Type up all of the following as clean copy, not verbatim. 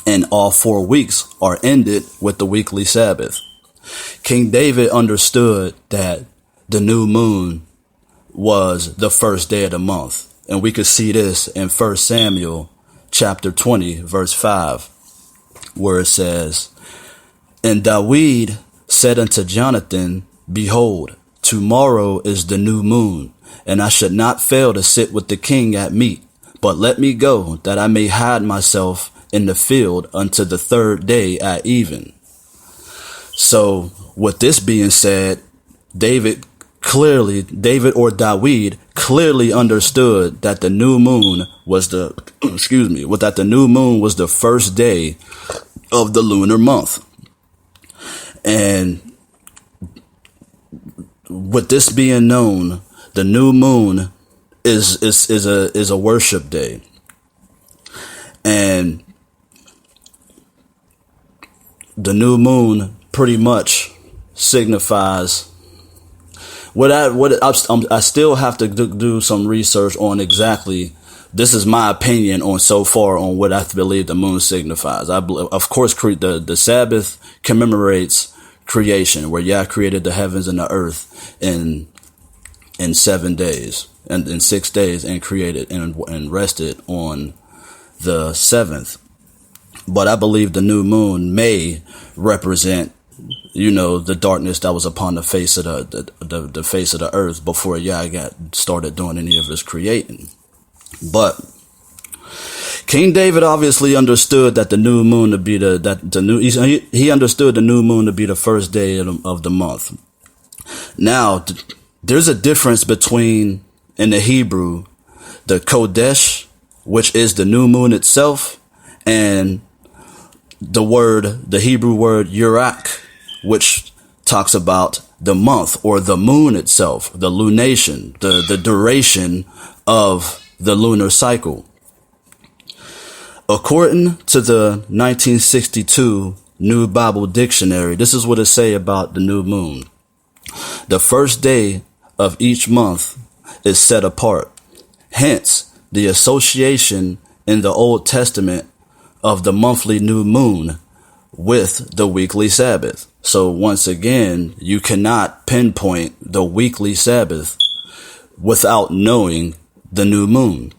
and all 4 weeks are ended with the weekly Sabbath. King David understood that the new moon was the first day of the month. And we could see this in 1 Samuel chapter 20, verse 5, where it says, "And David said unto Jonathan, Behold, tomorrow is the new moon, and I should not fail to sit with the king at meat. But let me go, that I may hide myself in the field unto the 3rd day at even." So with this being said, David clearly understood that the new moon was the first day of the lunar month. And with this being known, the new moon is a worship day. And the new moon pretty much signifies I still have to do some research on exactly. This is my opinion on so far on what I believe the moon signifies. Of course, the Sabbath commemorates creation, where Yah created the heavens and the earth in 7 days and in 6 days, and created and rested on the 7th. But I believe the new moon may represent, the darkness that was upon the face of the face of the earth before Yah got started doing any of his creating. But King David obviously understood that the new moon to be he understood the new moon to be the first day of the month. Now, there's a difference between, in the Hebrew, the Kodesh, which is the new moon itself, and the Hebrew word Yurak, which talks about the month or the moon itself, the lunation, the duration of the lunar cycle. According to the 1962 New Bible Dictionary, this is what it say about the new moon. The first day of each month is set apart. Hence, the association in the Old Testament of the monthly new moon with the weekly Sabbath. So once again, you cannot pinpoint the weekly Sabbath without knowing the new moon.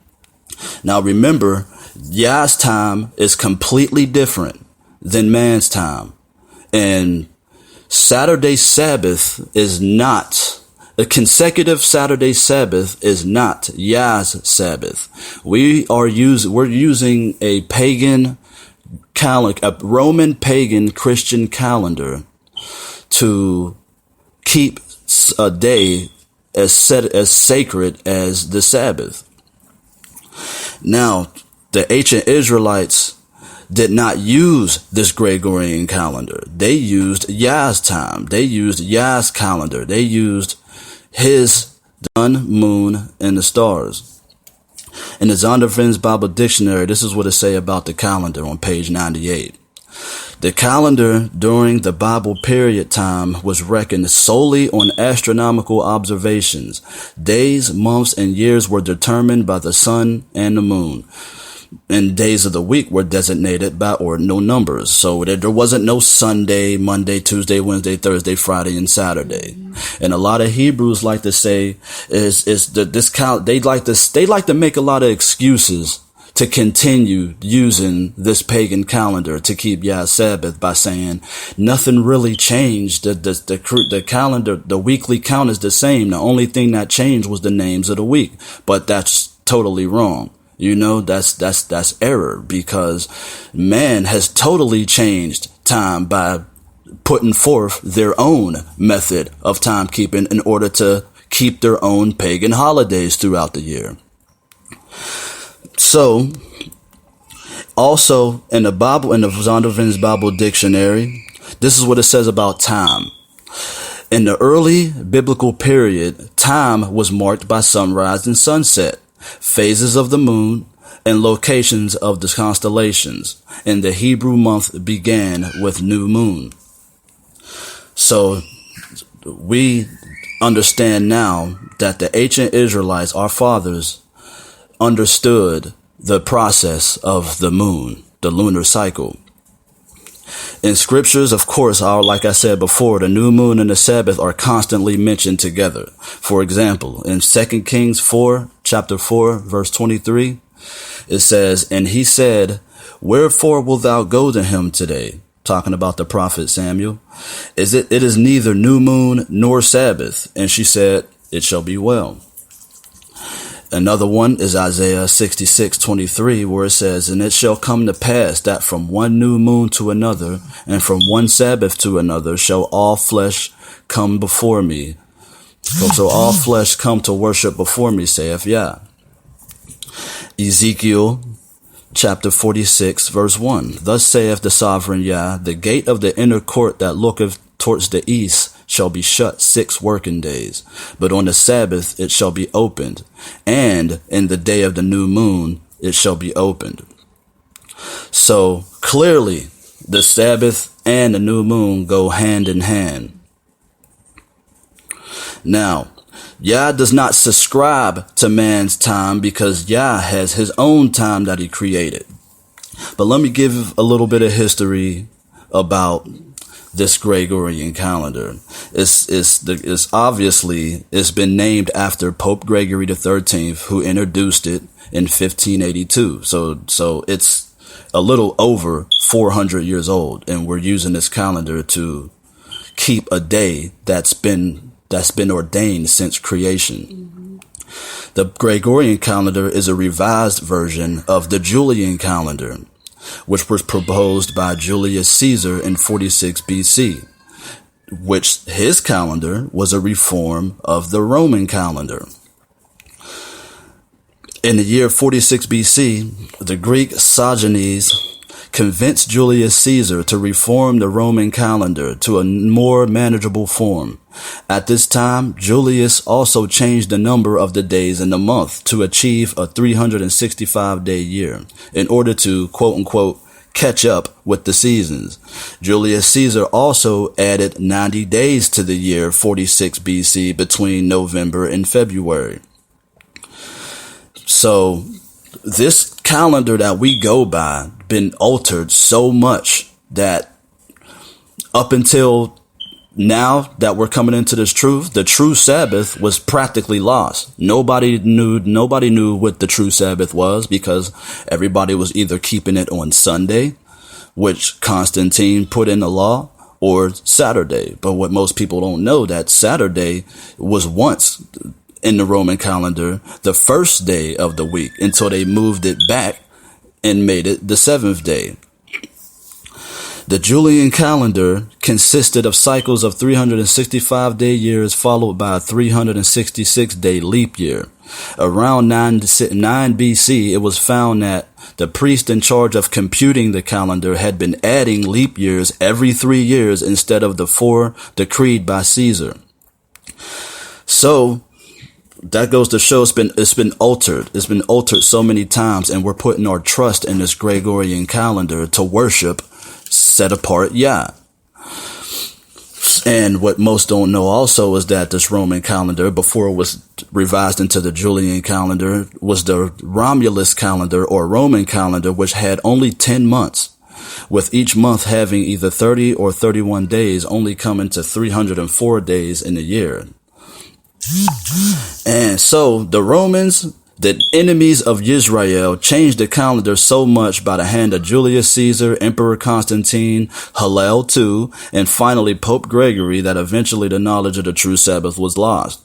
Now remember, Yah's time is completely different than man's time. And Saturday Sabbath is not, a consecutive Saturday Sabbath is not Yah's Sabbath. We're using a pagan calendar, a Roman pagan Christian calendar, to keep a day as sacred as the Sabbath. Now, the ancient Israelites did not use this Gregorian calendar. They used Yah's time. They used Yah's calendar. They used his sun, moon, and the stars. In the Zondervan's Bible Dictionary, this is what it say about the calendar on page 98. The calendar during the Bible period time was reckoned solely on astronomical observations. Days, months, and years were determined by the sun and the moon. And days of the week were designated by ordinal numbers. So there wasn't no Sunday, Monday, Tuesday, Wednesday, Thursday, Friday, and Saturday. And a lot of Hebrews like to say they like to make a lot of excuses to continue using this pagan calendar to keep Yah's Sabbath by saying nothing really changed. The calendar, the weekly count is the same. The only thing that changed was the names of the week. But that's totally wrong. That's error, because man has totally changed time by putting forth their own method of timekeeping in order to keep their own pagan holidays throughout the year. So, also in the Bible, in the Zondervan's Bible Dictionary, this is what it says about time. In the early biblical period, time was marked by sunrise and sunset, phases of the moon, and locations of the constellations. And the Hebrew month began with new moon. So we understand now that the ancient Israelites, our fathers, understood the process of the moon. the lunar cycle. In scriptures, of course, like I said before, the new moon and the Sabbath are constantly mentioned together. For example, in 2 Kings 4, chapter 4, verse 23, it says, "And he said, Wherefore wilt thou go to him today?" Talking about the prophet Samuel. "It is neither new moon nor Sabbath." And she said, "It shall be well." Another one is Isaiah 66:23, where it says, "And it shall come to pass that from one new moon to another, and from one Sabbath to another, shall all flesh come before me. So all flesh come to worship before me, saith Yah." Ezekiel chapter 46, verse 1. "Thus saith the sovereign Yah, the gate of the inner court that looketh towards the east shall be shut 6 working days, but on the Sabbath it shall be opened, and in the day of the new moon it shall be opened." So clearly the Sabbath and the new moon go hand in hand. Now, Yah does not subscribe to man's time because Yah has his own time that he created. But let me give a little bit of history about this Gregorian calendar. It's obviously been named after Pope Gregory the 13th, who introduced it in 1582. So it's a little over 400 years old, and we're using this calendar to keep a day that's been ordained since creation. The Gregorian calendar is a revised version of the Julian calendar, which was proposed by Julius Caesar in 46 BC, which his calendar was a reform of the Roman calendar. In the year 46 BC, the Greek Sosigenes convinced Julius Caesar to reform the Roman calendar to a more manageable form. At this time, Julius also changed the number of the days in the month to achieve a 365-day year in order to, quote-unquote, catch up with the seasons. Julius Caesar also added 90 days to the year 46 BC between November and February. So this calendar that we go by been altered so much that up until now that we're coming into this truth, the true Sabbath was practically lost. Nobody knew what the true Sabbath was because everybody was either keeping it on Sunday, which Constantine put in the law, or Saturday. But what most people don't know, that Saturday was once in the Roman calendar the first day of the week until they moved it back and made it the 7th day. The Julian calendar consisted of cycles of 365-day years followed by a 366-day leap year. Around 9 BC, it was found that the priest in charge of computing the calendar had been adding leap years every 3 years instead of the 4 decreed by Caesar. So that goes to show it's been altered. It's been altered so many times, and we're putting our trust in this Gregorian calendar to worship set apart Yah. And what most don't know also is that this Roman calendar, before it was revised into the Julian calendar, was the Romulus calendar or Roman calendar, which had only 10 months, with each month having either 30 or 31 days, only coming to 304 days in a year. And so the Romans, the enemies of Yisrael, changed the calendar so much by the hand of Julius Caesar, Emperor Constantine, Hillel II, and finally Pope Gregory that eventually the knowledge of the true Sabbath was lost.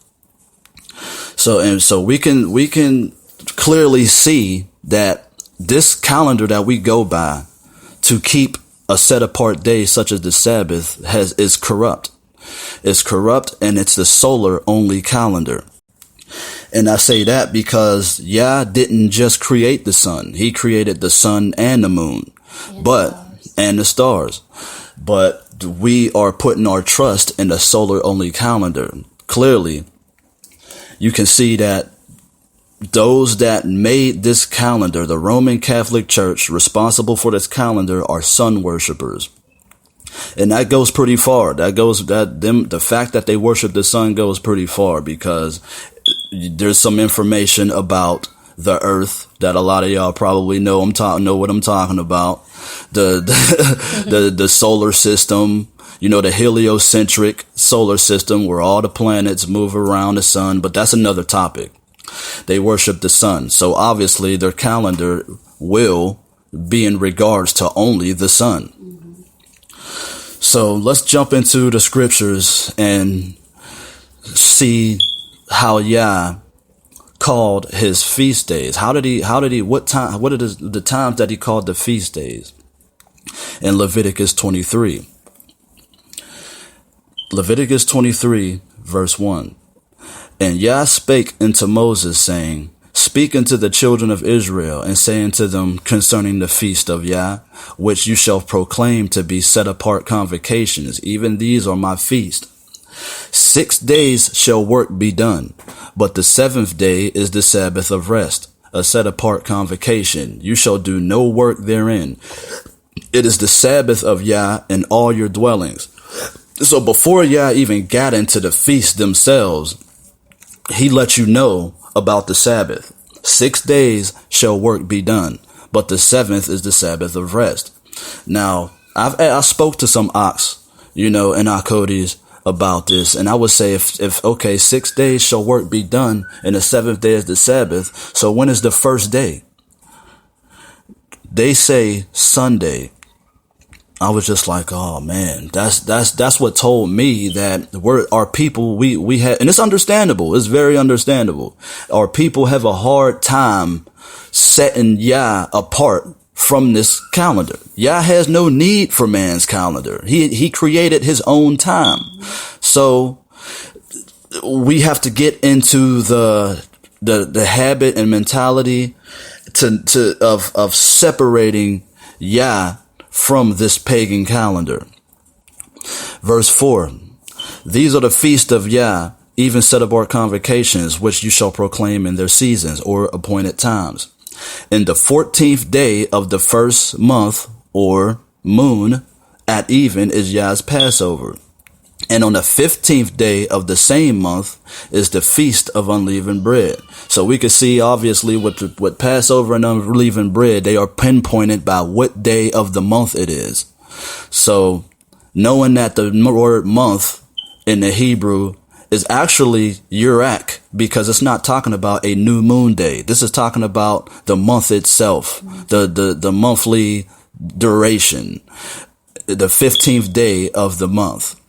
So we can clearly see that this calendar that we go by to keep a set apart day such as the Sabbath is corrupt. It's corrupt, and it's the solar only calendar. And I say that because Yah didn't just create the sun. He created the sun and the moon, and the stars. But we are putting our trust in the solar only calendar. Clearly, you can see that those that made this calendar, the Roman Catholic Church, responsible for this calendar, are sun worshipers. And that goes pretty far. The fact that they worship the sun goes pretty far, because there's some information about the earth that a lot of y'all probably know what I'm talking about. The solar system, the heliocentric solar system where all the planets move around the sun, but that's another topic. They worship the sun. So obviously their calendar will be in regards to only the sun. So let's jump into the scriptures and see how Yah called his feast days. What are the times that he called the feast days? In Leviticus 23. Leviticus 23, verse 1. And Yah spake unto Moses, saying, Speak unto the children of Israel, and say unto them concerning the feast of Yah, which you shall proclaim to be set apart convocations. Even these are my feast. 6 days shall work be done, but the 7th day is the Sabbath of rest, a set apart convocation. You shall do no work therein. It is the Sabbath of Yah in all your dwellings. So before Yah even got into the feasts themselves, he let you know about the Sabbath. 6 days shall work be done, but the 7th is the Sabbath of rest. Now, I spoke to some ox, in our Codies about this, and I would say if 6 days shall work be done, and the 7th day is the Sabbath, so when is the first day? They say Sunday. I was just like, oh man, that's what told me that our people, we have, and it's understandable. It's very understandable. Our people have a hard time setting Yah apart from this calendar. Yah has no need for man's calendar. He created his own time. So we have to get into the habit and mentality of separating Yah from this pagan calendar. Verse 4. These are the feast of Yah, even set apart convocations, which you shall proclaim in their seasons or appointed times. In the 14th day of the first month or moon at even is Yah's Passover. And on the 15th day of the same month is the feast of unleavened bread. So we can see obviously with Passover and unleavened bread, they are pinpointed by what day of the month it is. So knowing that the word month in the Hebrew is actually Yurak, because it's not talking about a new moon day. This is talking about the month itself, the monthly duration, the 15th day of the month.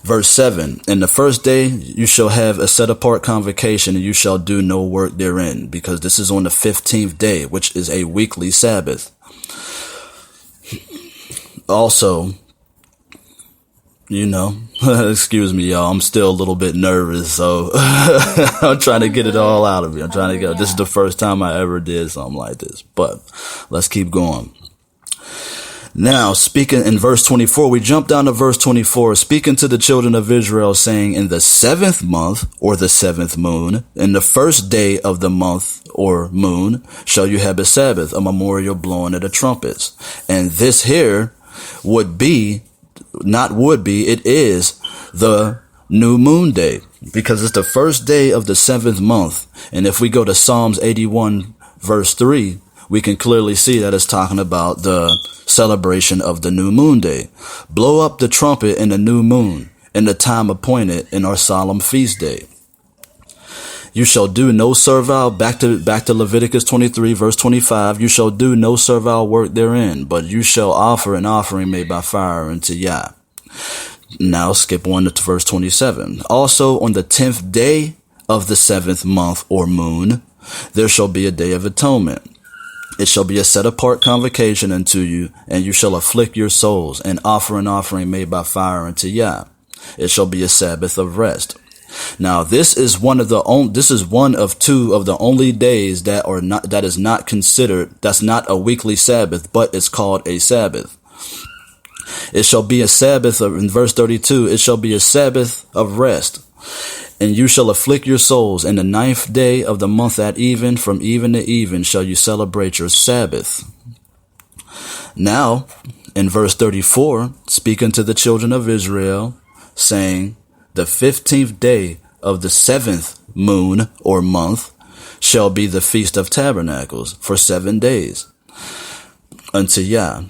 Verse 7, in the first day you shall have a set apart convocation, and you shall do no work therein, because this is on the 15th day, which is a weekly Sabbath. Also, excuse me, y'all, I'm still a little bit nervous, so I'm trying to get it all out of me. This is the first time I ever did something like this, but let's keep going. Now, speaking in verse 24, we jump down to verse 24, speaking to the children of Israel, saying, in the 7th month, or the 7th moon, in the first day of the month, or moon, shall you have a Sabbath, a memorial blowing of the trumpets. And this here it is the new moon day, because it's the first day of the 7th month. And if we go to Psalms 81, verse 3, we can clearly see that it's talking about the celebration of the new moon day. Blow up the trumpet in the new moon, in the time appointed in our solemn feast day. You shall do no servile, back to Leviticus 23, verse 25, you shall do no servile work therein, but you shall offer an offering made by fire unto Yah. Now skip on to verse 27. Also on the 10th day of the 7th month or moon, there shall be a day of atonement. It shall be a set apart convocation unto you, and you shall afflict your souls, and offer an offering made by fire unto Yah. It shall be a Sabbath of rest. Now, this is one of two of the only days that is not considered, that's not a weekly Sabbath, but it's called a Sabbath. It shall be a Sabbath in verse 32, it shall be a Sabbath of rest. And you shall afflict your souls. In the 9th day of the month at even, from even to even, shall you celebrate your Sabbath. Now, in verse 34, speaking to the children of Israel, saying, the 15th day of the 7th moon or month shall be the Feast of Tabernacles for 7 days unto Yah.